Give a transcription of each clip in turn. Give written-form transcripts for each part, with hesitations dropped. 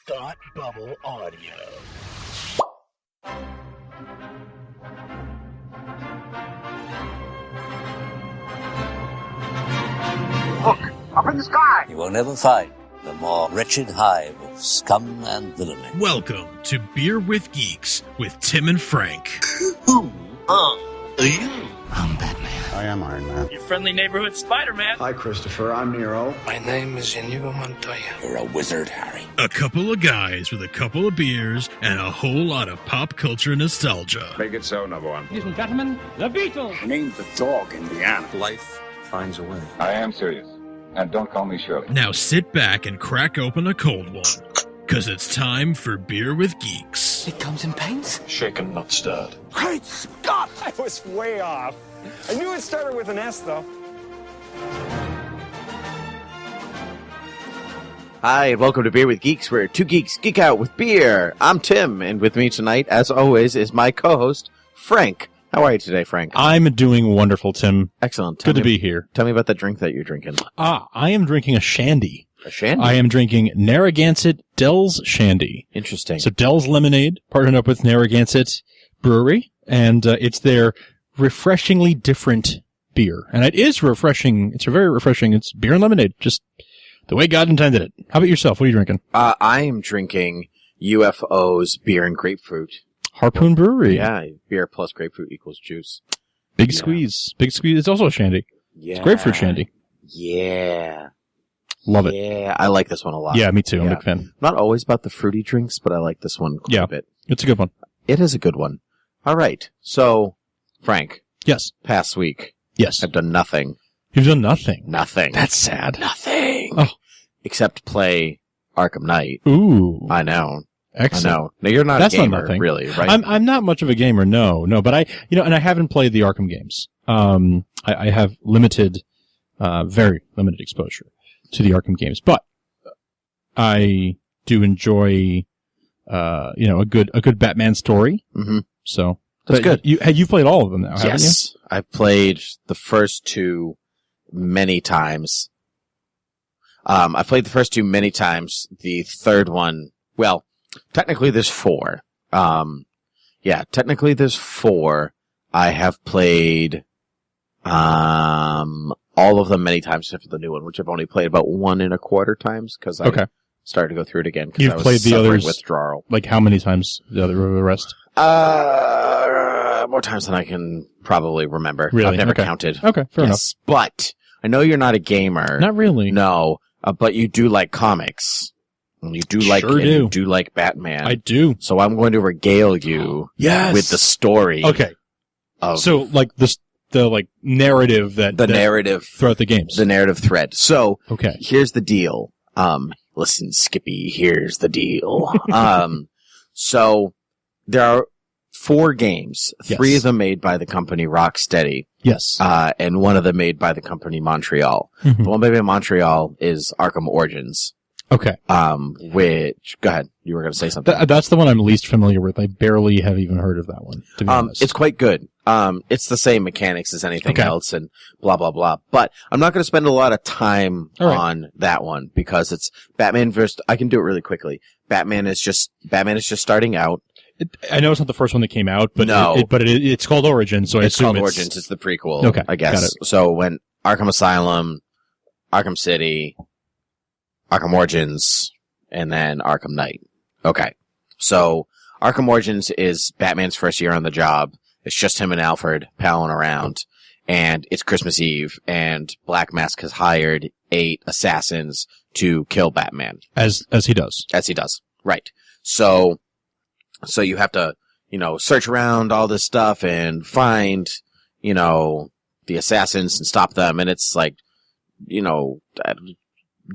Thought Bubble Audio. Look, up in the sky! You will never find the more wretched hive of scum and villainy. Welcome to Beer with Geeks with Tim and Frank. Who are you? I'm Batman. I am Iron Man. Your friendly neighborhood Spider-Man. Hi, Christopher. I'm Nero. My name is Inigo Montoya. You're a wizard, Harry. A couple of guys with a couple of beers and a whole lot of pop culture nostalgia. Make it so, number one. Ladies and gentlemen, the Beatles. I named the dog Indiana. Life finds a way. I am serious. And don't call me Shirley. Now sit back and crack open a cold one, because it's time for Beer with Geeks. It comes in paints? Shaken, not stirred. Great Scott! I was way off. I knew it started with an S, though. Hi, and welcome to Beer with Geeks, where two geeks geek out with beer. I'm Tim, and with me tonight, as always, is my co-host, Frank. How are you today, Frank? I'm doing wonderful, Tim. Excellent. Good to be here. Tell me about the drink that you're drinking. I am drinking a shandy. A shandy? I am drinking Narragansett Dell's Shandy. Interesting. So Dell's Lemonade partnered up with Narragansett Brewery, and it's their refreshingly different beer. And it is refreshing. It's very refreshing. It's beer and lemonade, just the way God intended it. How about yourself? What are you drinking? I am drinking UFO's beer and grapefruit. Harpoon Brewery. Yeah, beer plus grapefruit equals juice. Big squeeze. Big squeeze. It's also a shandy. Yeah. It's grapefruit shandy. Yeah. Love it. Yeah, I like this one a lot. Yeah, me too. I'm a big fan. Not always about the fruity drinks, but I like this one quite a bit. It's a good one. It is a good one. All right. So, Frank. Yes. Past week. Yes. I've done nothing. You've done nothing. Nothing. That's sad. Nothing. Oh. Except play Arkham Knight. Ooh. I know. Excellent. I know. Now, you're not That's a gamer, not nothing. really, right? I'm not much of a gamer, no, but and I haven't played the Arkham games. I have limited, very limited exposure to the Arkham games, but I do enjoy, a good Batman story. Mm-hmm. So that's good. You've played all of them now, haven't you? Yes. I've played the first two many times. I played the first two many times. The third one, well, technically there's four. Technically there's four. I have played all of them many times except for the new one, which I've only played about 1.25 times because I started to go through it again because I was played the others withdrawal. Like how many times the rest? More times than I can probably remember. Really? I've never counted. Okay, fair enough. But I know you're not a gamer. Not really. No, but you do like comics. And you do like you do like Batman. I do. So I'm going to regale you with the story. Okay. So like the narrative narrative throughout the games. The narrative thread. So okay. Here's the deal. Listen, Skippy, here's the deal. So there are 4 games, 3 of them made by the company Rocksteady. Yes. And one of them made by the company Montreal. Mm-hmm. The one made by Montreal is Arkham Origins. Okay. Which, go ahead. You were going to say something. That's the one I'm least familiar with. I barely have even heard of that one, to be honest. It's quite good. It's the same mechanics as anything else and blah, blah, blah. But I'm not going to spend a lot of time on that one because it's Batman versus, I can do it really quickly. Batman is just starting out. I know it's not the first one that came out, but it's called Origins, so I assume it's called Origins. It's the prequel, okay, I guess. Got it. So when Arkham Asylum, Arkham City, Arkham Origins, and then Arkham Knight. Okay. So Arkham Origins is Batman's first year on the job. It's just him and Alfred palling around. And it's Christmas Eve, and Black Mask has hired 8 assassins to kill Batman. As he does. As he does. Right. So you have to, search around all this stuff and find, the assassins and stop them. And it's like,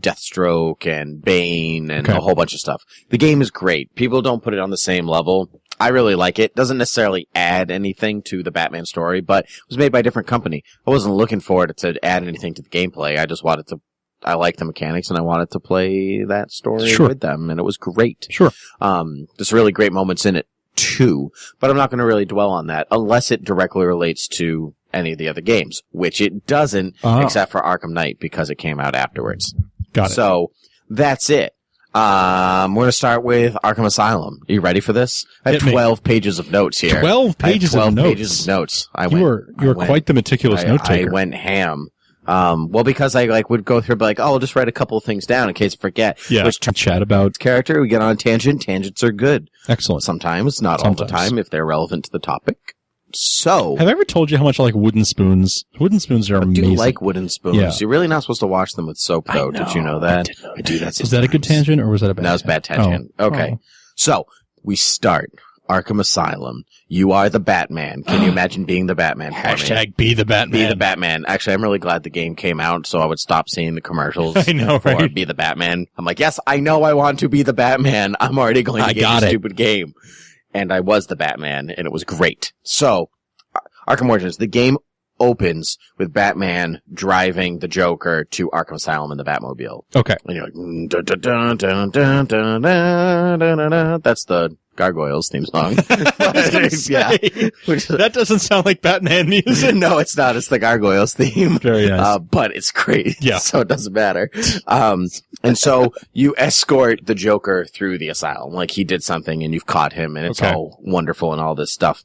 Deathstroke and Bane and a whole bunch of stuff. The game is great. People don't put it on the same level. I really like it. Doesn't necessarily add anything to the Batman story, but it was made by a different company. I wasn't looking for it to add anything to the gameplay. I just wanted to, I liked the mechanics and I wanted to play that story with them, and it was great. Sure. There's really great moments in it too, but I'm not going to really dwell on that unless it directly relates to any of the other games, which it doesn't, except for Arkham Knight because it came out afterwards. Got it. So that's it. We're going to start with Arkham Asylum. Are you ready for this? I have 12 pages of notes here. 12 pages of notes? Pages of notes. You were quite the meticulous note taker. I went ham. Well, because I would go through, like, I'll just write a couple of things down in case I forget. Yeah. Which chat about character. We get on a tangent. Tangents are good. Excellent. Sometimes, not all the time, if they're relevant to the topic. So, have I ever told you how much I like wooden spoons? Wooden spoons are amazing. I do like wooden spoons. Yeah. You're really not supposed to wash them with soap, though. Did you know that? I do that sometimes. Is that a good tangent, or was that a bad tangent? That was a bad tangent. Oh. Okay. Oh. So, we start Arkham Asylum. You are the Batman. Can you imagine being the Batman for me? Hashtag be the Batman. Be the Batman. Actually, I'm really glad the game came out, so I would stop seeing the commercials. I know, for right? Be the Batman. I'm like, yes, I know I want to be the Batman. I'm already going to get a stupid game. And I was the Batman, and it was great. So, Arkham Origins, the game opens with Batman driving the Joker to Arkham Asylum in the Batmobile. Okay. And you're like, dun, dun, dun, dun, dun, dun, dun, dun, dun. That's the Gargoyles theme song. Yeah. That doesn't sound like Batman music. No, it's not. It's the Gargoyles theme. Very nice. But it's great. Yeah. So it doesn't matter. And so you escort the Joker through the asylum. Like he did something and you've caught him and it's all wonderful and all this stuff.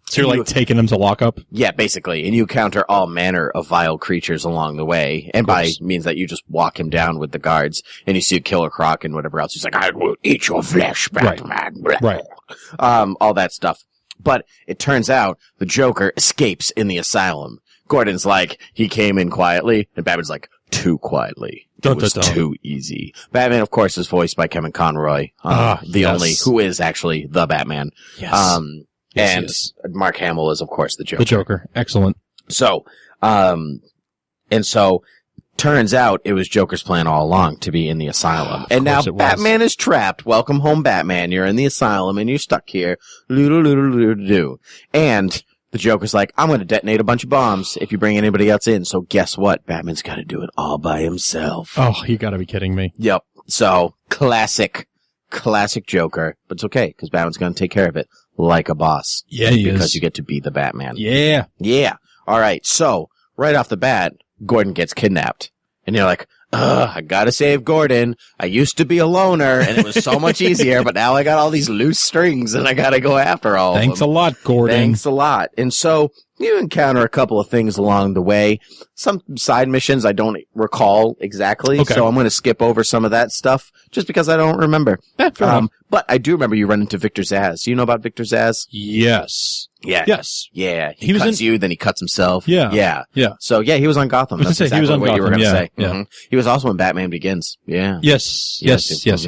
So you're like taking them to lock up? Yeah, basically. And you encounter all manner of vile creatures along the way. And by means that you just walk him down with the guards and you see Killer Croc and whatever else. He's like, I will eat your flesh, Batman. Right. All that stuff. But it turns out the Joker escapes in the asylum. Gordon's like, he came in quietly, and Batman's like, too quietly. It was too easy. Batman, of course, is voiced by Kevin Conroy, who is actually the Batman. Yes. Yes, Mark Hamill is, of course, the Joker. The Joker. Excellent. So, turns out it was Joker's plan all along to be in the asylum. And now Batman is trapped. Welcome home, Batman. You're in the asylum and you're stuck here. And the Joker's like, I'm going to detonate a bunch of bombs if you bring anybody else in. So guess what? Batman's got to do it all by himself. Oh, you got to be kidding me. Yep. So, classic Joker. But it's okay, because Batman's going to take care of it like a boss. Yeah, he is. Because you get to be the Batman. Yeah. Yeah. All right. So, right off the bat, Gordon gets kidnapped. And you're like, I gotta save Gordon. I used to be a loner, and it was so much easier, but now I got all these loose strings, and I gotta go after all of them. Thanks a lot, Gordon. Thanks a lot. And so, you encounter a couple of things along the way. Some side missions I don't recall exactly, so I'm going to skip over some of that stuff, just because I don't remember. But I do remember you run into Victor Zsasz. Do you know about Victor Zsasz? Yes. Yeah. Yes. Yeah. He cuts you, then he cuts himself. Yeah. Yeah. Yeah. So, yeah, he was on Gotham. That's exactly he was on what Gotham, you were going to say. Yeah. Mm-hmm. He was also in Batman Begins. Yeah. Yes.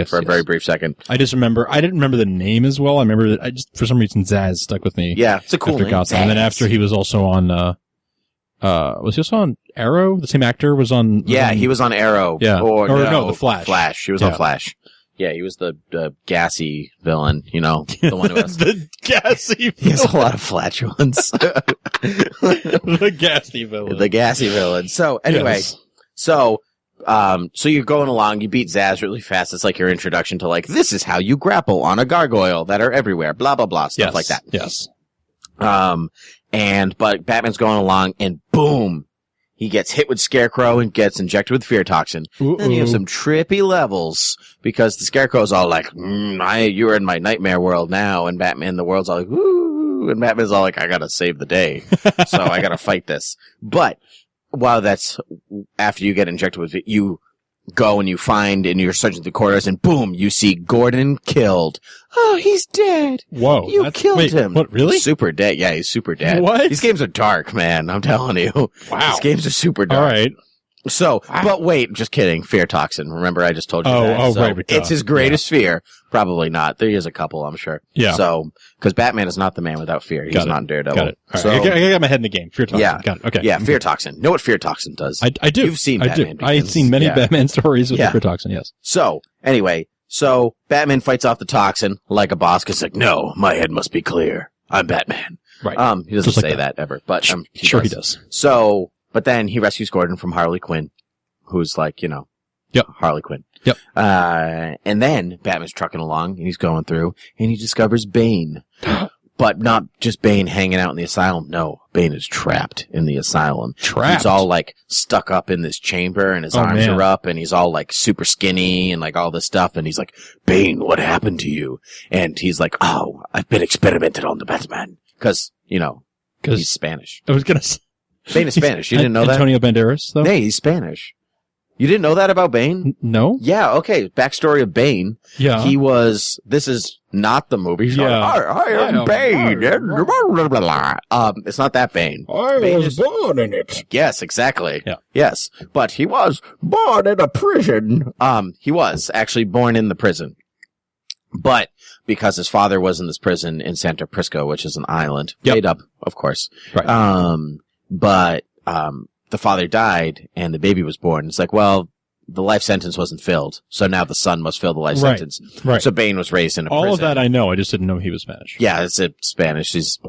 For a very brief second. I didn't remember the name as well. I remember that for some reason, Zsasz stuck with me. Yeah. It's a cool name. Gotham. And then after he was also on, was he also on Arrow? The same actor was on. Yeah, he was on Arrow. Yeah. Or no, The Flash. Flash. He was on Flash. Yeah, he was the gassy villain, you know, the one who has the gassy villain. He has a lot of flatulence. The gassy villain. The gassy villain. So anyway, so you're going along, you beat Zsasz really fast. It's like your introduction to like, this is how you grapple on a gargoyle that are everywhere, blah, blah, blah, stuff like that. Yes. But Batman's going along and boom, he gets hit with Scarecrow and gets injected with fear toxin. Then you have some trippy levels because the Scarecrow's all like, you're in my nightmare world now. And Batman, the world's all like, woo. And Batman's all like, I gotta save the day. So I gotta fight this. But while that's after you get injected with it, you go and you find and you're searching the corridors and boom, you see Gordon killed. Oh, he's dead. Whoa. You killed him. What, really? Super dead. Yeah, he's super dead. What? These games are dark, man. I'm telling you. Wow. These games are super dark. All right. So, but wait, just kidding. Fear toxin. Remember, I just told you that. Oh, so right. It's his greatest fear. Probably not. There is a couple, I'm sure. Yeah. So, because Batman is not the man without fear. He's not Daredevil. Got it. All so, right. I got my head in the game. Fear toxin. Yeah. Got it. Okay. Yeah, fear toxin. Know what fear toxin does? I do. You've seen Batman Begins. I've seen many Batman stories with fear toxin, yes. So, anyway, Batman fights off the toxin like a boss because like, no, my head must be clear. I'm Batman. Right. He doesn't say that ever, but he does. So, but then he rescues Gordon from Harley Quinn, who's like, Harley Quinn. Yep. And then Batman's trucking along and he's going through and he discovers Bane. But not just Bane hanging out in the asylum. No, Bane is trapped in the asylum. Trapped? He's all like stuck up in this chamber and his arms are up and he's all like super skinny and like all this stuff. And he's like, Bane, what happened to you? And he's like, oh, I've been experimented on the Batman. Cause, you know, he's Spanish. I was gonna say. Bane is Spanish. You didn't know that? Antonio Banderas, though? Hey, he's Spanish. You didn't know that about Bane? No? Yeah, okay. Backstory of Bane. Yeah. This is not the movie. He's Yeah. like, I am Bane. It's not that Bane. I was born in it. Yes, exactly. Yeah. Yes. But he was born in a prison. He was actually born in the prison. But because his father was in this prison in Santa Prisco, which is an island, made up, of course. Right. But the father died and the baby was born. It's like, well, the life sentence wasn't filled, so now the son must fill the life sentence. Right. So Bane was raised in a prison. All of that I know. I just didn't know he was Spanish. Yeah, it's Spanish. He's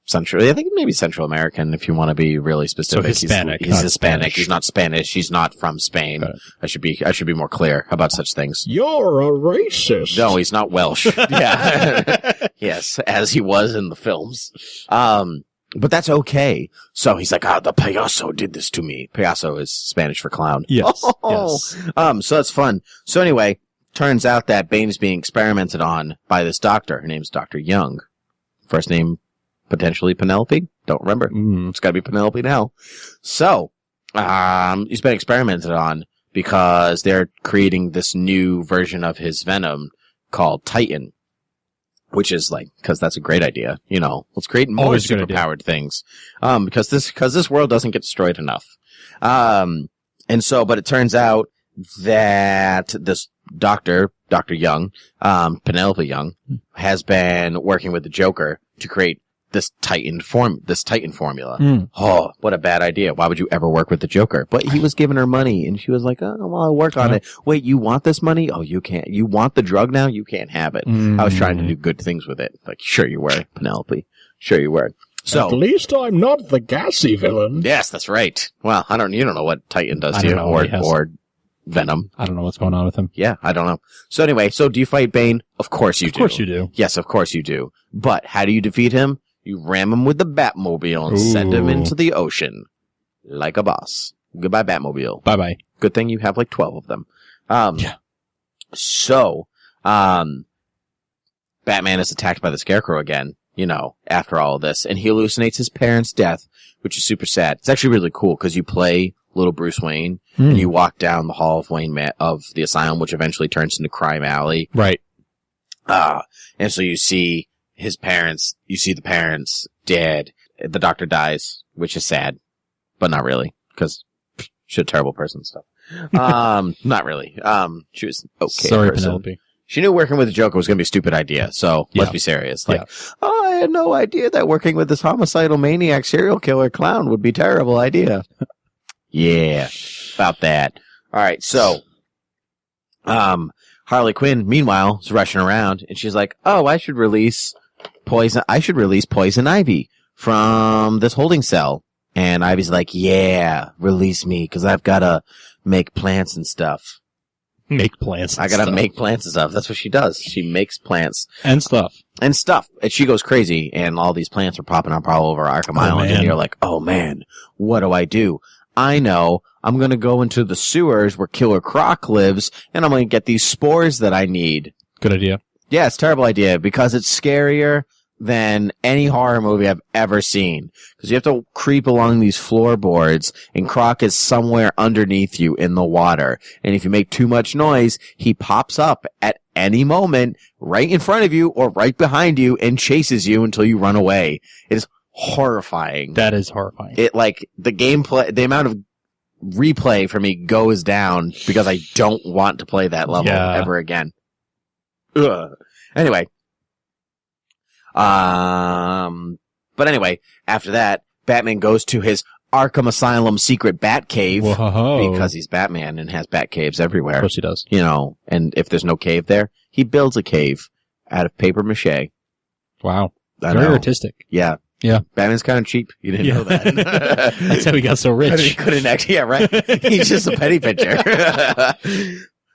Central. I think maybe Central American, if you want to be really specific. So Hispanic. He's Hispanic. Spanish. He's not Spanish. He's not from Spain. I should be more clear about such things. You're a racist. No, he's not Welsh. Yeah. Yes, as he was in the films. But that's okay. So he's like, the payaso did this to me. Payaso is Spanish for clown. Yes. Yes. So that's fun. So anyway, turns out that Bane is being experimented on by this doctor. Her name's Dr. Young. First name, potentially Penelope. Don't remember. It's gotta be Penelope now. So, he's been experimented on because they're creating this new version of his venom called Titan. Which is like, cause that's a great idea. You know, let's create more superpowered things. Because this world doesn't get destroyed enough. But it turns out that this Dr. Young, Penelope Young, has been working with the Joker to create this Titan formula. Oh, what a bad idea. Why would you ever work with the Joker? But he was giving her money and she was like, oh, well, I'll work on it. Wait, you want this money? Oh, you can't. You want the drug now? You can't have it. I was trying to do good things with it. Like, sure you were, Penelope. Sure you were. So, at least I'm not the gassy villain. Yes, that's right. Well, you don't know what Titan does to you or Venom. I don't know what's going on with him. Yeah, I don't know. So anyway, do you fight Bane? Of course you do. Of course you do. Yes, of course you do. But how do you defeat him? You ram him with the Batmobile and send him into the ocean. Like a boss. Goodbye, Batmobile. Bye-bye. Good thing you have like 12 of them. Yeah. So, Batman is attacked by the Scarecrow again, you know, after all of this. And he hallucinates his parents' death, which is super sad. It's actually really cool because you play little Bruce Wayne and you walk down the hall of Wayne of the asylum, which eventually turns into Crime Alley. Right. And so you see the parents dead. The doctor dies, which is sad, but not really, because she's a terrible person and stuff. Not really. She was okay. Sorry, person. Penelope. She knew working with the Joker was going to be a stupid idea, so let's be serious. Like, I had no idea that working with this homicidal maniac serial killer clown would be a terrible idea. Yeah, about that. All right, so, Harley Quinn, meanwhile, is rushing around, and she's like, oh, I should release Poison Ivy from this holding cell. And Ivy's like, yeah, release me, because I've got to make plants and stuff. Make plants and I gotta make plants and stuff. That's what she does. She makes plants. And stuff. And she goes crazy, and all these plants are popping up all over Arkham Island, and you're like, oh man, what do? I know. I'm gonna go into the sewers where Killer Croc lives, and I'm gonna get these spores that I need. Good idea. Yeah, it's a terrible idea, because it's scarier than any horror movie I've ever seen. Because you have to creep along these floorboards, and Croc is somewhere underneath you in the water. And if you make too much noise, he pops up at any moment right in front of you or right behind you and chases you until you run away. It is horrifying. That is horrifying. It, like, the gameplay, the amount of replay for me goes down because I don't want to play that level ever again. Ugh. Anyway. But anyway, after that, Batman goes to his Arkham Asylum secret bat cave. Whoa. Because he's Batman and has bat caves everywhere. Of course he does. You know, and if there's no cave there, he builds a cave out of paper mache. Wow. Very artistic. Yeah. Yeah. Batman's kind of cheap. You didn't know that. That's how he got so rich. He couldn't act. Yeah, right. He's just a penny pincher.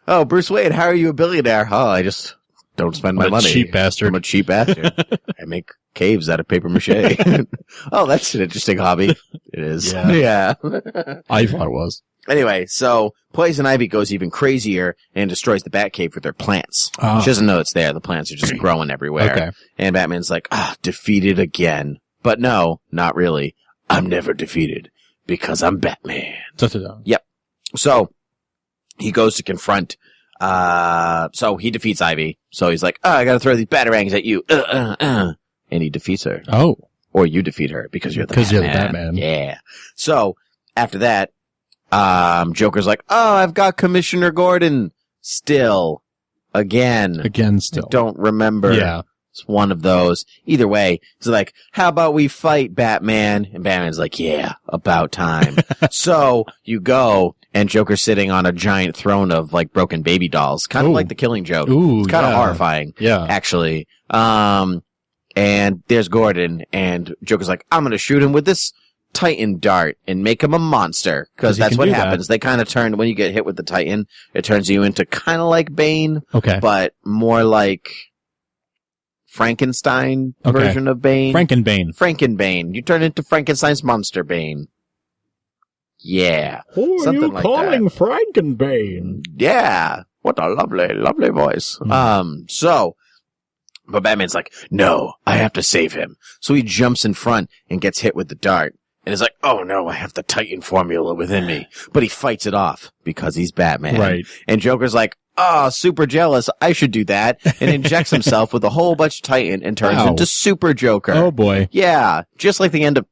Oh, Bruce Wayne, how are you a billionaire? Oh, I just don't spend my money. Cheap bastard. I'm a cheap bastard. I make caves out of paper mache. Oh, that's an interesting hobby. It is. Yeah. I thought it was. Anyway, so Poison Ivy goes even crazier and destroys the Batcave with her plants. She doesn't know it's there. The plants are just growing everywhere. Okay. And Batman's like, defeated again. But no, not really. I'm never defeated because I'm Batman. Yep. So he goes to confront, so he defeats Ivy. So he's like, I gotta throw these batarangs at you. And he defeats her. Oh. Or you defeat her because you're the Batman. Yeah. So after that, Joker's like, I've got Commissioner Gordon still. Again, still. I don't remember. Yeah. It's one of those. Either way, he's like, how about we fight, Batman? And Batman's like, yeah, about time. So you go, and Joker's sitting on a giant throne of like broken baby dolls. Kind of like the Killing Joke. Ooh, it's kind of horrifying. Yeah. Actually. And there's Gordon, and Joker's like, I'm gonna shoot him with this Titan dart and make him a monster. Cause that's what happens. They kind of turn, when you get hit with the Titan, it turns you into kind of like Bane. Okay. But more like Frankenstein version of Bane. Frankenbane. You turn into Frankenstein's monster Bane. Yeah. Who are something you like calling that. Frankenbane? Yeah. What a lovely voice. But Batman's like, no, I have to save him. So he jumps in front and gets hit with the dart. And is like, oh no, I have the Titan formula within me. But he fights it off because he's Batman. Right. And Joker's like, super jealous. I should do that. And injects himself with a whole bunch of Titan and turns into Super Joker. Oh boy. Yeah. Just like the end of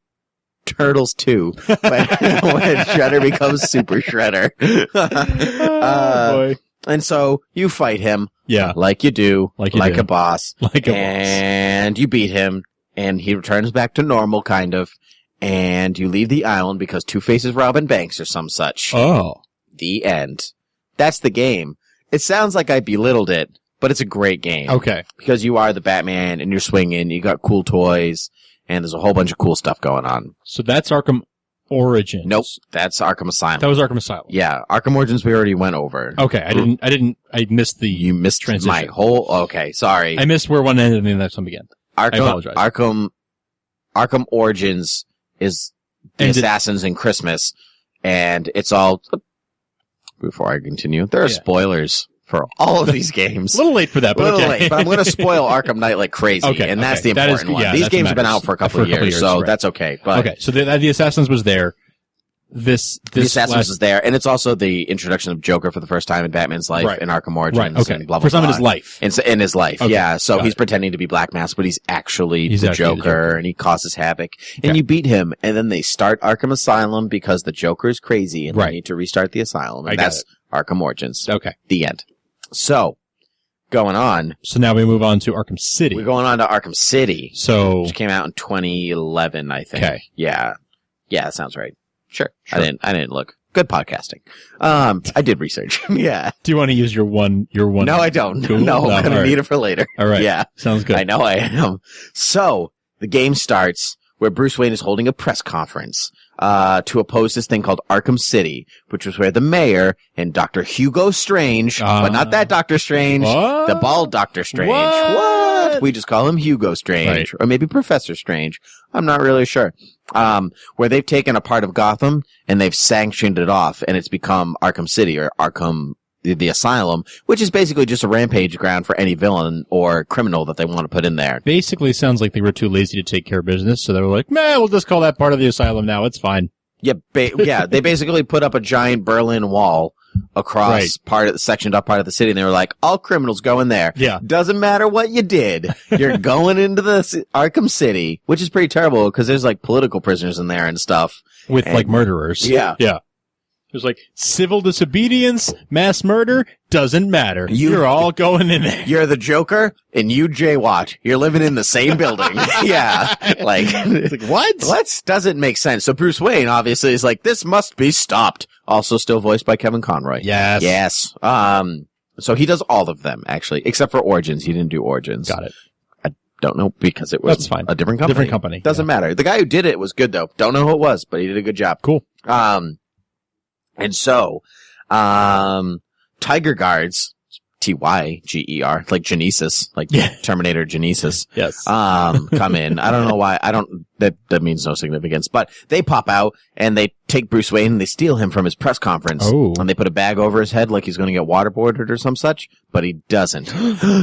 Turtles 2. when Shredder becomes Super Shredder. Oh boy. And so you fight him. Yeah. Like you do. Like a boss. And you beat him. And he returns back to normal, kind of. And you leave the island because Two-Face is robbing banks or some such. Oh. The end. That's the game. It sounds like I belittled it, but it's a great game. Okay. Because you are the Batman and you're swinging, you got cool toys, and there's a whole bunch of cool stuff going on. So that's Arkham Origins. Nope. That's Arkham Asylum. That was Arkham Asylum. Yeah. Arkham Origins we already went over. Okay. I missed the You missed transition. my whole, okay, sorry. I missed where one ended and the next one began. I apologize. Arkham Origins is the Assassins in Christmas, and it's all, before I continue, there are spoilers for all of these games. A little late for that, but late, but I'm going to spoil Arkham Knight like crazy, and that's the important one. These games have been out for a couple of years, so that's okay. But okay, so the Assassins was there. The Assassins is there, and it's also the introduction of Joker for the first time in Batman's life in Arkham Origins. Right, okay. And blah, blah, first time in blah. his life. In his life, okay. Yeah. So he's pretending to be Black Mask, but he's actually the Joker, and he causes havoc. And you beat him, and then they start Arkham Asylum because the Joker is crazy, and they need to restart the asylum. And that's Arkham Origins. Okay. The end. So, going on. So now we move on to Arkham City. We're going on to Arkham City. So, which came out in 2011, I think. Okay. Yeah. Yeah, that sounds right. Sure. I didn't look. Good podcasting. I did research. Yeah. Do you want to use your one? No, I don't. Cool. No, I'm going to need it for later. All right. Yeah. Sounds good. I know I am. So, the game starts where Bruce Wayne is holding a press conference to oppose this thing called Arkham City, which was where the mayor and Dr. Hugo Strange, but not that Doctor Strange, the bald Doctor Strange. What? We just call him Hugo Strange, or maybe Professor Strange. I'm not really sure. Where they've taken a part of Gotham and they've sanctioned it off, and it's become Arkham City or Arkham the Asylum, which is basically just a rampage ground for any villain or criminal that they want to put in there. Basically sounds like they were too lazy to take care of business, so they were like, we'll just call that part of the asylum now. It's fine. Yeah, they basically put up a giant Berlin Wall across sectioned off part of the city, and they were like, all criminals go in there. Yeah. Doesn't matter what you did. You're going into the Arkham City, which is pretty terrible because there's like political prisoners in there and stuff. With like murderers. Yeah. Yeah. There's like civil disobedience, mass murder, doesn't matter. You're all going in there. You're the Joker and you jaywatch. You're living in the same building. Yeah. Like, it's like, what? What? Doesn't make sense. So Bruce Wayne obviously is like, this must be stopped. Also still voiced by Kevin Conroy. Yes. Yes. So he does all of them actually, except for Origins. He didn't do Origins. Got it. I don't know because it was That's fine. a different company. Doesn't matter. The guy who did it was good though. Don't know who it was, but he did a good job. Cool. And so, Tiger Guards, Tyger, like Genesis, like Terminator Genesis. Yes. Come in. I don't know why. That means no significance, but they pop out and they take Bruce Wayne and they steal him from his press conference. Oh. And they put a bag over his head like he's going to get waterboarded or some such, but he doesn't.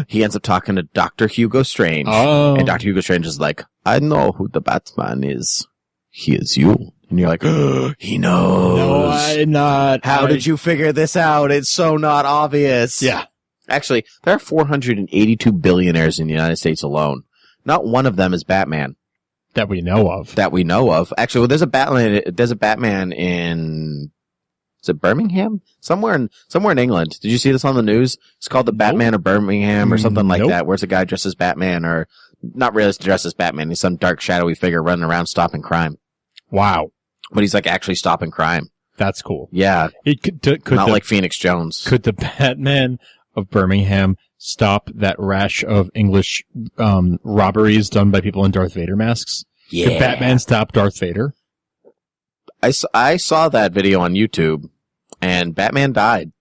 He ends up talking to Dr. Hugo Strange. Oh. And Dr. Hugo Strange is like, I know who the Batman is. He is you. And you're like, he knows. No, I'm not. How did you figure this out? It's so not obvious. Yeah. Actually, there are 482 billionaires in the United States alone. Not one of them is Batman. That we know of. Actually, well, there's a Batman in, is it Birmingham? Somewhere in England. Did you see this on the news? It's called the Batman of Birmingham or something like that, where it's a guy dressed as Batman, or not really dressed as Batman. He's some dark, shadowy figure running around stopping crime. Wow. But he's like actually stopping crime. That's cool. Yeah. It could not like Phoenix Jones. Could the Batman of Birmingham stop that rash of English robberies done by people in Darth Vader masks? Yeah. Could Batman stop Darth Vader? I saw that video on YouTube, and Batman died.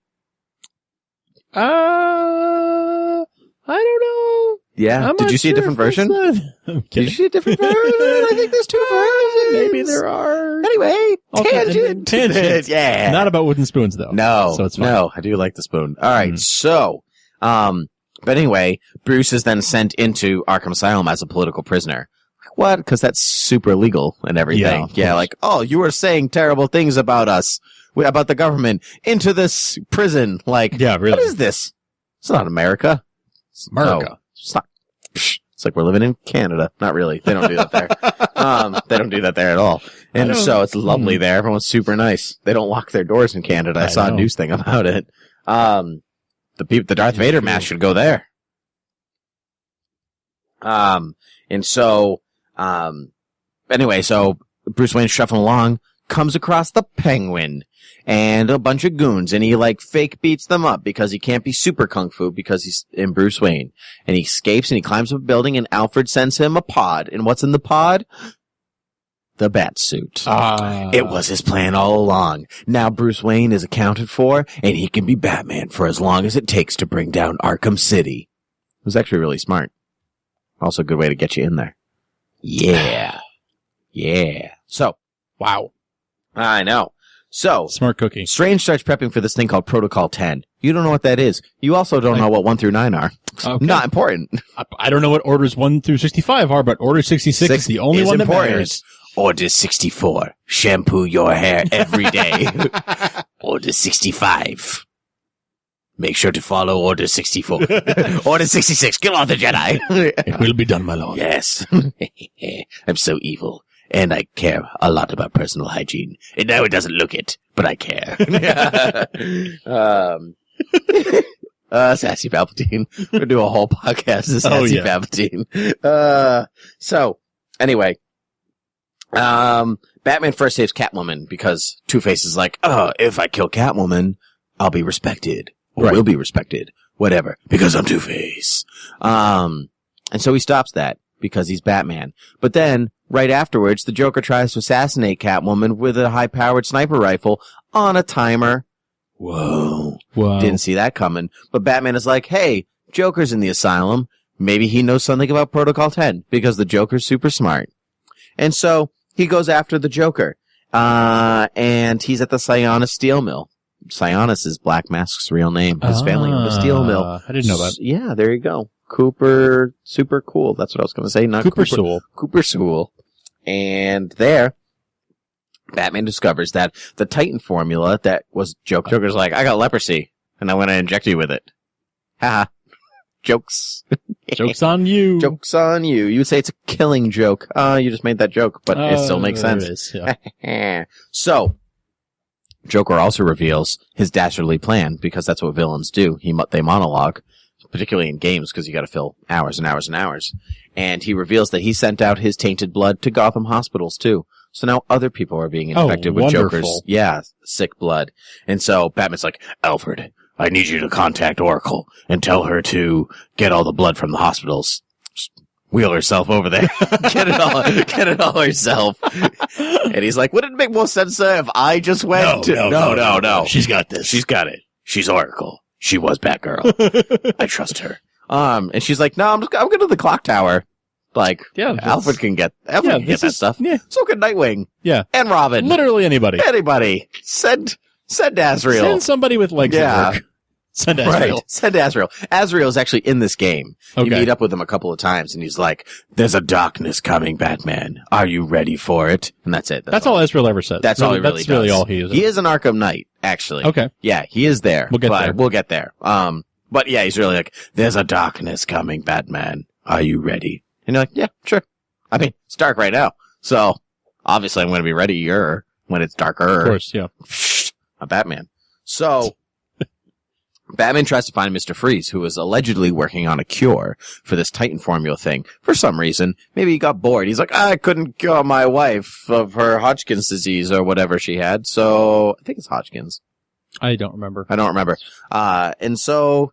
I don't know. Yeah. Did you see a different version? Did you see a different version? I think there's two versions. Maybe there are. Anyway, tangent. Yeah. Not about wooden spoons, though. No. So it's fine. No, I do like the spoon. All right. So, but anyway, Bruce is then sent into Arkham Asylum as a political prisoner. What? Because that's super illegal and everything. Yeah, like, oh, you were saying terrible things about us, about the government, into this prison. Like, yeah, really? What is this? It's not America. It's America. No, it's not. It's like we're living in Canada. Not really. They don't do that there. They don't do that there at all. And so it's lovely there. Everyone's super nice. They don't lock their doors in Canada. I saw a news thing about it. The Darth Vader mask should go there. And so, anyway, so Bruce Wayne's shuffling along, comes across the Penguin and a bunch of goons, and he like fake beats them up because he can't be super kung fu because he's in Bruce Wayne. And he escapes and he climbs up a building, and Alfred sends him a pod. And what's in the pod? The bat suit. It was his plan all along. Now Bruce Wayne is accounted for, and he can be Batman for as long as it takes to bring down Arkham City. It was actually really smart. Also a good way to get you in there. Yeah. Yeah. So, wow. I know. So, smart cookie. Strange starts prepping for this thing called Protocol 10. You don't know what that is. You also don't know what 1 through 9 are. Okay. Not important. I don't know what orders 1 through 65 are, but order 66 is the only one that matters. Order 64. Shampoo your hair every day. Order 65. Make sure to follow Order 64. Order 66. Kill all the Jedi. It will be done, my lord. Yes. I'm so evil. And I care a lot about personal hygiene. And now it doesn't look it, but I care. Sassy Palpatine. We're going to do a whole podcast of Sassy Palpatine. So, anyway. Batman first saves Catwoman because Two-Face is like, if I kill Catwoman, I'll be respected. Or will be respected. Whatever. Because I'm Two-Face. And so he stops that because he's Batman. But then, right afterwards, the Joker tries to assassinate Catwoman with a high-powered sniper rifle on a timer. Whoa. Didn't see that coming. But Batman is like, hey, Joker's in the asylum. Maybe he knows something about Protocol 10 because the Joker's super smart. And so he goes after the Joker. And he's at the Sionis steel mill. Sionis is Black Mask's real name. His family owned a steel mill. I didn't know that. Yeah, there you go. Cooper, super cool. That's what I was going to say. Not Cooper Sewell. Cooper Sewell. And there, Batman discovers that the Titan formula that was Joker's like, I got leprosy, and I'm going to inject you with it. Haha. Jokes. Joke's on you. Joke's on you. You would say it's a killing joke. You just made that joke, but it still makes sense. It is, yeah. So, Joker also reveals his dastardly plan, because that's what villains do. They monologue, particularly in games, because you got to fill hours and hours and hours. And he reveals that he sent out his tainted blood to Gotham hospitals, too. So now other people are being infected with Joker's, sick blood. And so Batman's like, Alfred, I need you to contact Oracle and tell her to get all the blood from the hospitals. Just wheel herself over there. Get it all herself. And he's like, wouldn't it make more sense, sir, if I just went No. No. She's got this. She's got it. She's Oracle. She was Batgirl. I trust her. And she's like, no, I'm going to the clock tower. Like, Yeah, Alfred can get that stuff. Yeah. So can Nightwing. Yeah. And Robin. Literally anybody. Anybody. Send Azrael. Send somebody with legs Yeah. at work. Send Azrael. Right. Send Azrael. Azrael is actually in this game. You Okay. meet up with him a couple of times, and he's like, there's a darkness coming, Batman. Are you ready for it? And that's it. That's all Azrael ever says. That's all he really That's really does. all he is. He is an Arkham Knight, actually. Okay. Yeah, he is there. We'll get there. But yeah, he's really like, there's a darkness coming, Batman. Are you ready? And you're like, yeah, sure. I mean, it's dark right now. So, obviously I'm going to be readier when it's darker. Of course, yeah. I'm Batman. So, Batman tries to find Mr. Freeze, who was allegedly working on a cure for this Titan formula thing. For some reason, maybe he got bored. He's like, I couldn't cure my wife of her Hodgkin's disease or whatever she had. So, I think it's Hodgkin's. I don't remember. And so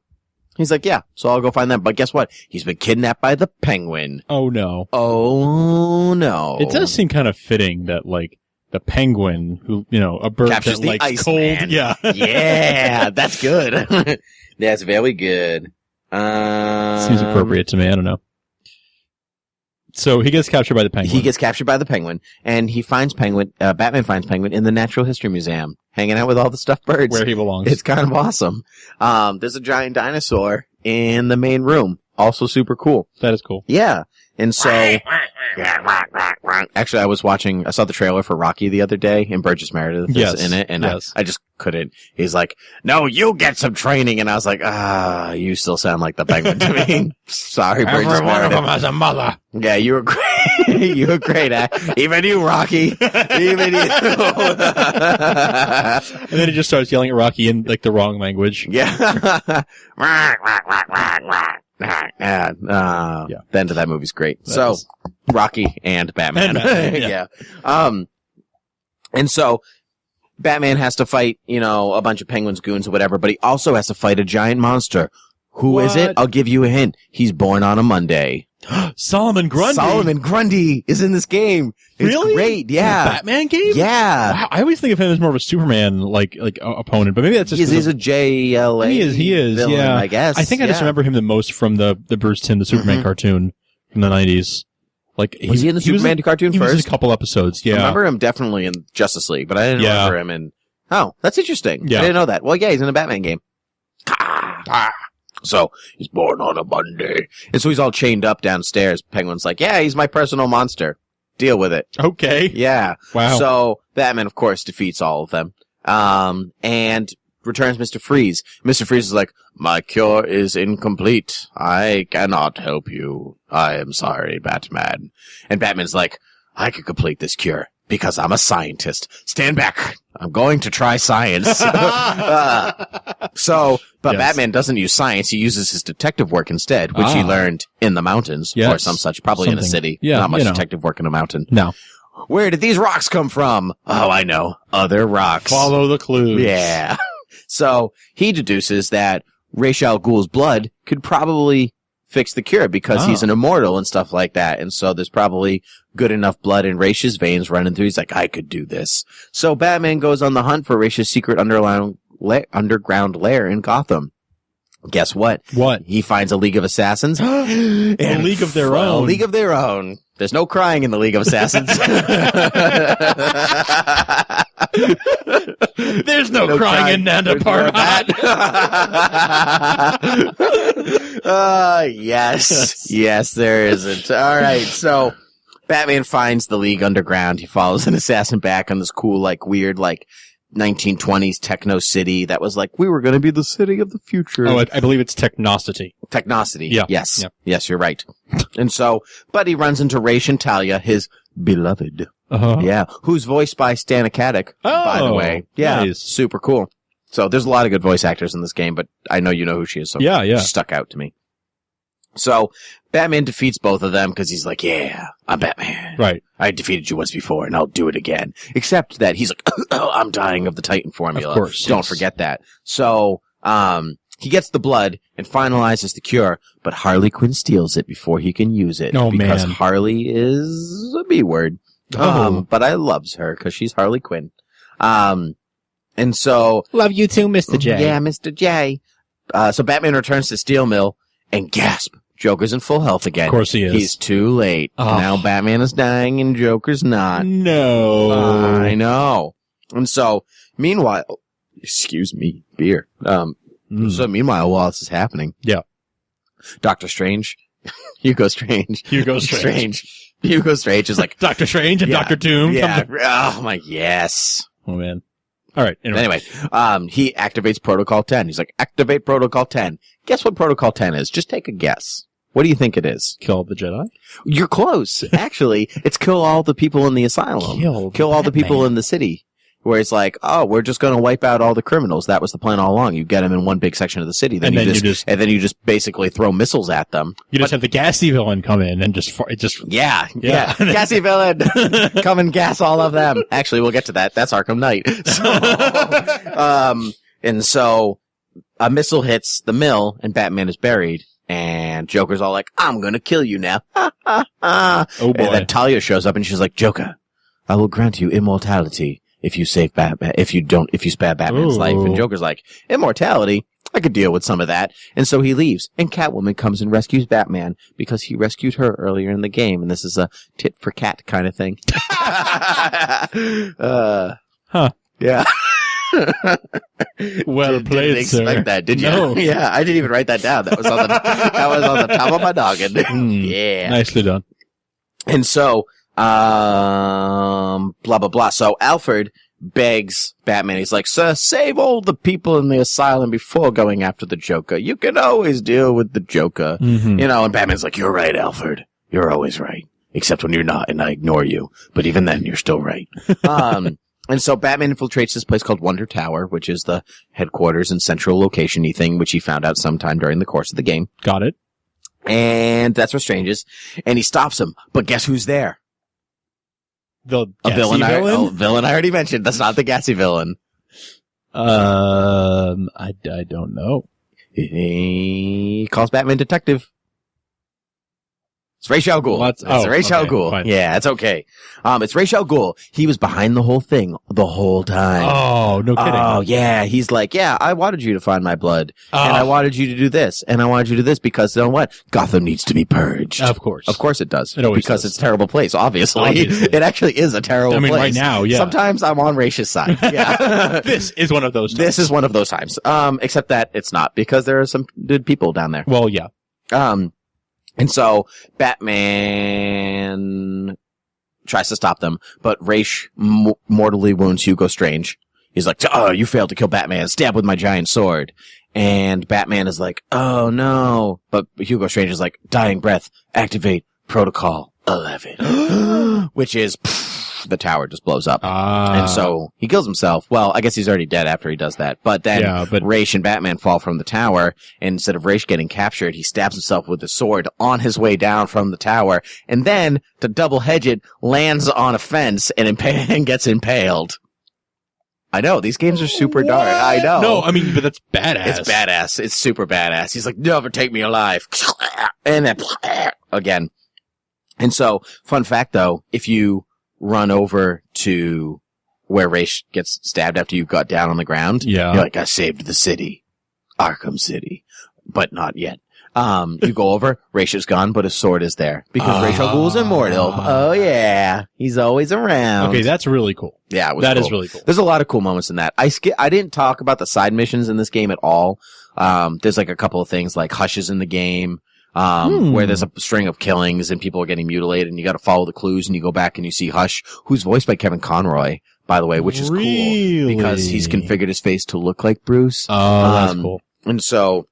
he's like, yeah, so I'll go find them. But guess what? He's been kidnapped by the Penguin. Oh, no. Oh, no. It does seem kind of fitting that, like, the Penguin, who, a bird Captures that the likes Ice cold. Man. Yeah. Yeah, that's good. That's very good. Seems appropriate to me. I don't know. So he gets captured by the Penguin. He gets captured by the Penguin, and he finds Batman finds Penguin in the Natural History Museum, hanging out with all the stuffed birds. Where he belongs. It's kind of awesome. There's a giant dinosaur in the main room. Also super cool. That is cool. Yeah. And so, actually, I saw the trailer for Rocky the other day, and Burgess Meredith is in it, and I just couldn't. He's like, no, you get some training, and I was like, you still sound like the Penguin to me. Sorry, Burgess Meredith. Every one of them has a mother. Yeah, you were great. You were great, even you, Rocky. Even you. And then he just starts yelling at Rocky in, like, the wrong language. Yeah. The end of that movie's great. So, Rocky and Batman. Yeah. And so, Batman has to fight, a bunch of Penguin's goons or whatever, but he also has to fight a giant monster. Who is it? I'll give you a hint. He's born on a Monday. Solomon Grundy. Solomon Grundy is in this game. It's really? Great. Yeah. In the Batman game? Yeah. Wow. I always think of him as more of a Superman like opponent, but maybe that's just he's a JLA. He is. Villain, yeah. I guess. I think I just remember him the most from the Bruce Timm, the Superman cartoon from the 90s. Like was he in the Superman cartoon first? He was in a couple episodes. Yeah. I remember him definitely in Justice League, but I didn't remember him in. Oh, that's interesting. Yeah. I didn't know that. Well, yeah, he's in a Batman game. So, he's born on a Monday. And so he's all chained up downstairs. Penguin's like, yeah, he's my personal monster. Deal with it. Okay. Yeah. Wow. So, Batman, of course, defeats all of them. And returns Mr. Freeze. Mr. Freeze is like, my cure is incomplete. I cannot help you. I am sorry, Batman. And Batman's like, I could complete this cure because I'm a scientist. Stand back. I'm going to try science. But Batman doesn't use science. He uses his detective work instead, which he learned in the mountains or some such, probably in a city. Yeah, not much detective work in a mountain. No. Where did these rocks come from? Oh, I know. Other rocks. Follow the clues. Yeah. So he deduces that Ra's al Ghul's blood could probably fix the cure because he's an immortal and stuff like that. And so there's probably good enough blood in Ra's veins running through. He's like, I could do this. So Batman goes on the hunt for Ra's secret underground lair in Gotham. Guess what? What? He finds a League of Assassins. A League of Their Own. A League of Their Own. There's no crying in the League of Assassins. There's no crying in Nanda Parbat. Yes. Yes, there isn't. All right. So Batman finds the League underground. He follows an assassin back on this cool, weird, 1920s techno city that was we were going to be the city of the future. Oh, I believe it's Technocity. Technocity. Yeah. Yes. Yeah. Yes, you're right. And so, but he runs into Ra's and Talia, his beloved. Uh-huh. Yeah. Who's voiced by Stan Akatic, by the way. Yeah. Nice. Super cool. So there's a lot of good voice actors in this game, but I know you know who she is. So yeah. she stuck out to me. So Batman defeats both of them because he's like, yeah, I'm Batman. Right. I defeated you once before and I'll do it again. Except that he's like, oh, I'm dying of the Titan formula. Of course. Don't forget that. So, he gets the blood and finalizes the cure, but Harley Quinn steals it before he can use it. Oh, because man. Harley is a B word. Oh. But I loves her because she's Harley Quinn. And so. Love you too, Mr. J. Yeah, Mr. J. So Batman returns to Steel Mill and gasp. Joker's in full health again. Of course he is. He's too late. Oh. Now Batman is dying and Joker's not. No. I know. And so, meanwhile, excuse me, beer. So meanwhile, while this is happening. Yeah. Doctor Strange. Hugo Strange. Hugo Strange is like. Doctor Strange and Doctor Doom. Yeah. Oh my, yes. Oh man. All right. Anyway, he activates Protocol 10. He's like, activate Protocol 10. Guess what Protocol 10 is? Just take a guess. What do you think it is? Kill the Jedi? You're close. Actually, it's kill all the people in the asylum. Kill all the people in the city. Where it's like, oh, we're just going to wipe out all the criminals. That was the plan all along. You get them in one big section of the city. Then you just basically throw missiles at them. You just have the gassy villain come in and Yeah. Gassy villain. Come and gas all of them. Actually, we'll get to that. That's Arkham Knight. So, and so a missile hits the mill and Batman is buried. And Joker's all like, I'm going to kill you now. Oh boy. And then Talia shows up and she's like, Joker, I will grant you immortality. If you save Batman, if you spare Batman's life. And Joker's like, immortality? I could deal with some of that. And so he leaves. And Catwoman comes and rescues Batman because he rescued her earlier in the game. And this is a tit for cat kind of thing. Yeah. Well played, didn't expect that, did you? No. Yeah, I didn't even write that down. That was on the top of my noggin. Yeah. Nicely done. And so, blah, blah, blah. So Alfred begs Batman. He's like, sir, save all the people in the asylum before going after the Joker. You can always deal with the Joker. Mm-hmm. You know, and Batman's like, you're right, Alfred. You're always right. Except when you're not, and I ignore you. But even then, you're still right. And so Batman infiltrates this place called Wonder Tower, which is the headquarters and central location-y thing, which he found out sometime during the course of the game. Got it. And that's where Strange is. And he stops him. But guess who's there? The villain? Villain I already mentioned. That's not the gassy villain. I don't know. He calls Batman detective. It's Ra's al Ghul. It's Ra's al Ghul. Fine. Yeah, it's okay. It's Ra's al Ghul. He was behind the whole thing the whole time. Oh, no kidding. Oh, yeah. He's like, yeah, I wanted you to find my blood. And I wanted you to do this. And I wanted you to do this because, you know what? Gotham needs to be purged. Of course. Of course it does. It always because does. it's a terrible place, obviously. It actually is a terrible place. right now, yeah. Sometimes I'm on Raish's side. Yeah. This is one of those times. This is one of those times. Except that it's not because there are some good people down there. Well, yeah. And so Batman tries to stop them, but Ra's mortally wounds Hugo Strange. He's like, oh, you failed to kill Batman. Stab with my giant sword. And Batman is like, oh no. But Hugo Strange is like, dying breath, activate Protocol 11. Which is, the tower just blows up. And so he kills himself. Well, I guess he's already dead after he does that. But then Ra's and Batman fall from the tower. And instead of Ra's getting captured, he stabs himself with his sword on his way down from the tower. And then, to double hedge it, lands on a fence and gets impaled. I know, these games are super dark. I know. No, I mean, but that's badass. It's badass. It's super badass. He's like, never take me alive. And then, again. And so, fun fact though, if you run over to where Ra's gets stabbed after you got down on the ground. Yeah. You're like, I saved the city. Arkham City. But not yet. You go over, Ra's is gone, but his sword is there. Because Ra's al Ghul is immortal. Oh yeah. He's always around. Okay, that's really cool. Yeah, it was That cool. is really cool. There's a lot of cool moments in that. I didn't talk about the side missions in this game at all. There's like a couple of things like Hushes in the game. Where there's a string of killings and people are getting mutilated and you gotta follow the clues and you go back and you see Hush, who's voiced by Kevin Conroy, by the way, which is cool because he's configured his face to look like Bruce. Oh, that's cool. And so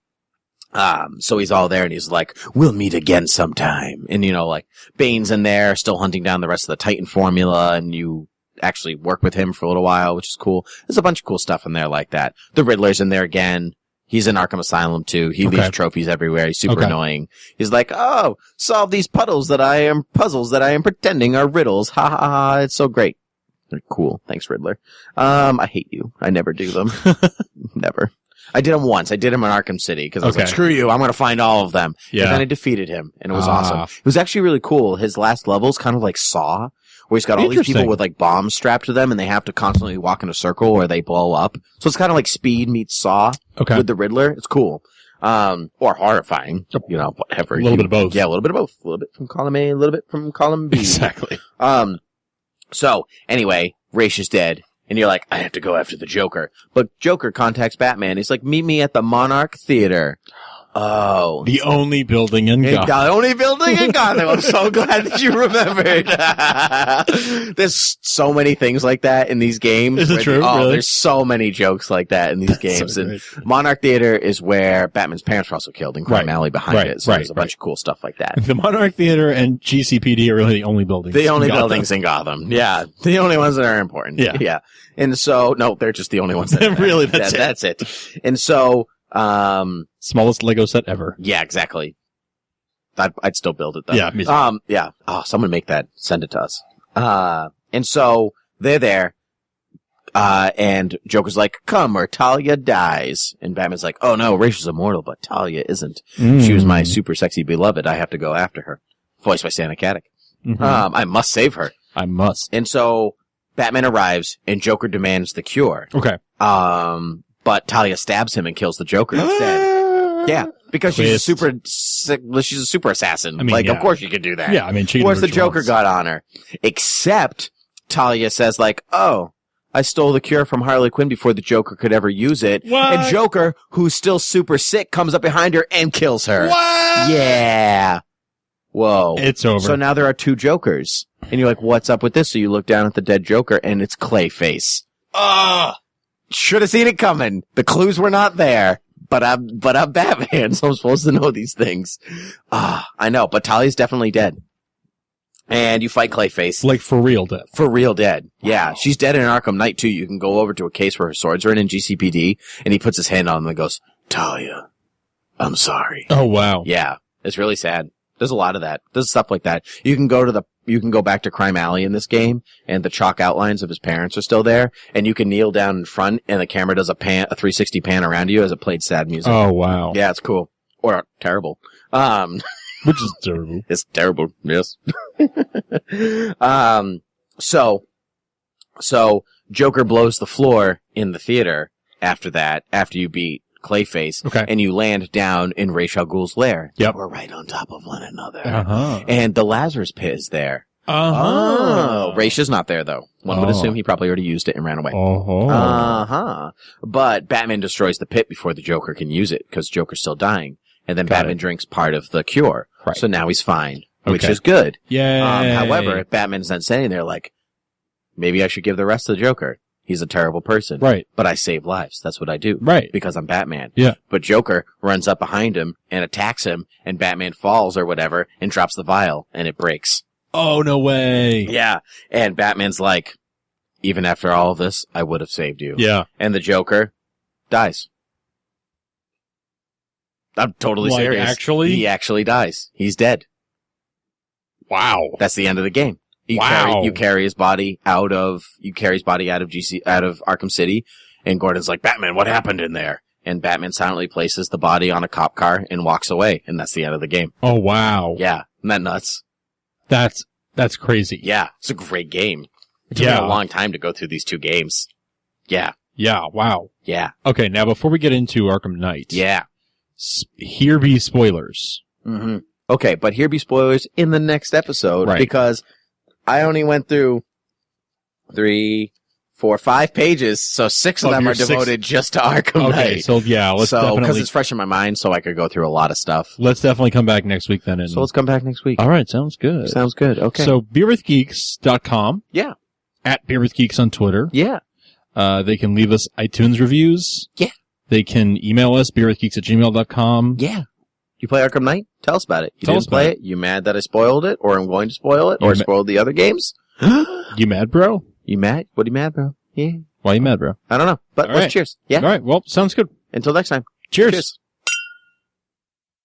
he's all there and he's like, we'll meet again sometime. And you know, like Bane's in there still hunting down the rest of the Titan formula and you actually work with him for a little while, which is cool. There's a bunch of cool stuff in there like that. The Riddler's in there again. He's in Arkham Asylum too. He leaves trophies everywhere. He's super annoying. He's like, oh, solve these puzzles that I am pretending are riddles. Ha ha ha. It's so great. They're cool. Thanks, Riddler. I hate you. I never do them. Never. I did them once. I did them in Arkham City because I was like, screw you. I'm going to find all of them. Yeah. And then I defeated him and it was awesome. It was actually really cool. His last level's kind of like Saw, where he's got all these people with like bombs strapped to them, and they have to constantly walk in a circle or they blow up. So it's kind of like Speed meets Saw with the Riddler. It's cool. Or horrifying, whatever. A little bit of both. Yeah, a little bit of both. A little bit from column A, a little bit from column B. Exactly. So anyway, Ra's is dead. And you're like, I have to go after the Joker. But Joker contacts Batman. He's like, meet me at the Monarch Theater. Oh. The only building in Gotham. The only building in Gotham. I'm so glad that you remembered. There's so many things like that in these games. Is it true? Oh, really? There's so many jokes like that in these games. So and Monarch Theater is where Batman's parents were also killed in Crime Alley behind it. So there's a bunch of cool stuff like that. The Monarch Theater and GCPD are really the only buildings. The only buildings in Gotham. Yeah. The only ones that are important. Yeah. And so, no, they're just the only ones that really, that's it. That's it. And so, smallest Lego set ever. Yeah, exactly. I'd still build it though. Yeah, me too. Yeah. Oh, someone make that. Send it to us. And so they're there. And Joker's like, come or Talia dies. And Batman's like, oh no, Ra's is immortal, but Talia isn't. She was my super sexy beloved. I have to go after her. Voiced by Santa Katic. I must save her. I must. And so Batman arrives and Joker demands the cure. Okay. But Talia stabs him and kills the Joker instead. Yeah, because she's a super assassin. I mean, of course you could do that. Yeah, I mean, of course the Joker got on her. Except Talia says like, oh, I stole the cure from Harley Quinn before the Joker could ever use it. What? And Joker, who's still super sick, comes up behind her and kills her. What? Yeah. Whoa. It's over. So now there are two Jokers. And you're like, what's up with this? So you look down at the dead Joker and it's Clayface. Should have seen it coming. The clues were not there. But I'm Batman, so I'm supposed to know these things. I know, but Talia's definitely dead. And you fight Clayface. Like for real dead. For real dead. Yeah. She's dead in Arkham Knight too. You can go over to a case where her swords are in GCPD and he puts his hand on them and goes, Talia, I'm sorry. Oh wow. Yeah. It's really sad. There's a lot of that. There's stuff like that. You can go back to Crime Alley in this game, and the chalk outlines of his parents are still there, and you can kneel down in front, and the camera does a 360 pan around you as it played sad music. Oh wow. Yeah, it's cool. Or terrible. Which is terrible. It's terrible, yes. So Joker blows the floor in the theater after you beat Clayface, and you land down in Ra's al Ghul's lair. Yep. We're right on top of one another. Uh-huh. And the Lazarus pit is there. Uh-huh. Ra's is not there, though. One would assume he probably already used it and ran away. Uh-huh. But Batman destroys the pit before the Joker can use it, because Joker's still dying. And then Batman drinks part of the cure. Right. So now he's fine, which is good. Yeah. However, Batman's then sitting there like, maybe I should give the rest to the Joker. He's a terrible person. Right. But I save lives. That's what I do. Right. Because I'm Batman. Yeah. But Joker runs up behind him and attacks him, and Batman falls or whatever and drops the vial, and it breaks. Oh, no way. Yeah. And Batman's like, even after all of this, I would have saved you. Yeah. And the Joker dies. I'm totally serious. Actually? He actually dies. He's dead. Wow. That's the end of the game. You carry his body out of Arkham City, and Gordon's like, Batman, what happened in there? And Batman silently places the body on a cop car and walks away, and that's the end of the game. Oh, wow. Yeah. Isn't that nuts? That's crazy. Yeah. It's a great game. It took me a long time to go through these two games. Yeah. Yeah, wow. Yeah. Okay, now before we get into Arkham Knight. Yeah. Here be spoilers. Mm-hmm. Okay, but here be spoilers in the next episode, because I only went through 3, 4, 5 pages, so 6 of them are devoted just to Arkham Knight. Okay, so yeah, let's definitely... because it's fresh in my mind, so I could go through a lot of stuff. Let's definitely come back next week then. So let's come back next week. All right, sounds good. Sounds good, okay. So beerwithgeeks.com. Yeah. At beerwithgeeks on Twitter. Yeah. They can leave us iTunes reviews. Yeah. They can email us, beerwithgeeks@gmail.com. Yeah. You play Arkham Knight? Tell us about it. You didn't play it? You mad that I spoiled it? Or I'm going to spoil it? Or spoiled the other games? You mad, bro? You mad? What are you mad, bro? Yeah. Why are you mad, bro? I don't know. But let's cheers. Yeah. All right. Well, sounds good. Until next time. Cheers.